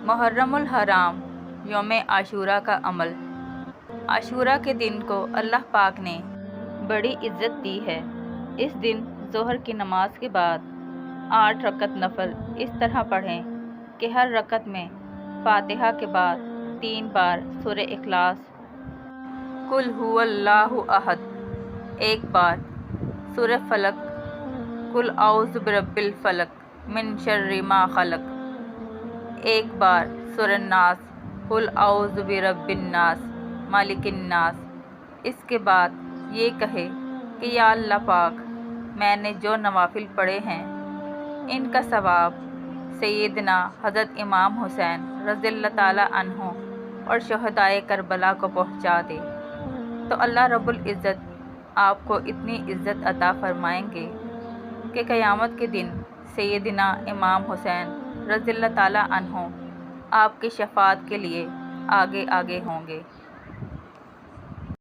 محرم الحرام یوم عاشورہ کا عمل۔ عاشورہ کے دن کو اللہ پاک نے بڑی عزت دی ہے۔ اس دن ظہر کی نماز کے بعد 8 رکعت نفل اس طرح پڑھیں کہ ہر رکعت میں فاتحہ کے بعد 3 بار سورہ اخلاص، قل هو اللہ احد 1 بار، سورہ فلق، قل اعوذ برب الفلق من شر ما خلق 1 بار، سورہ ناس، قل اعوذ برب الناس مالک الناس۔ اس کے بعد یہ کہے کہ یا اللہ پاک، میں نے جو نوافل پڑھے ہیں ان کا ثواب سیدنا حضرت امام حسین رضی اللہ تعالیٰ عنہ اور شہدائے کربلا کو پہنچا دے، تو اللہ رب العزت آپ کو اتنی عزت عطا فرمائیں گے کہ قیامت کے دن سیدنا امام حسین رضی اللہ تعالیٰ عنہ آپ کی شفاعت کے لیے آگے آگے ہوں گے۔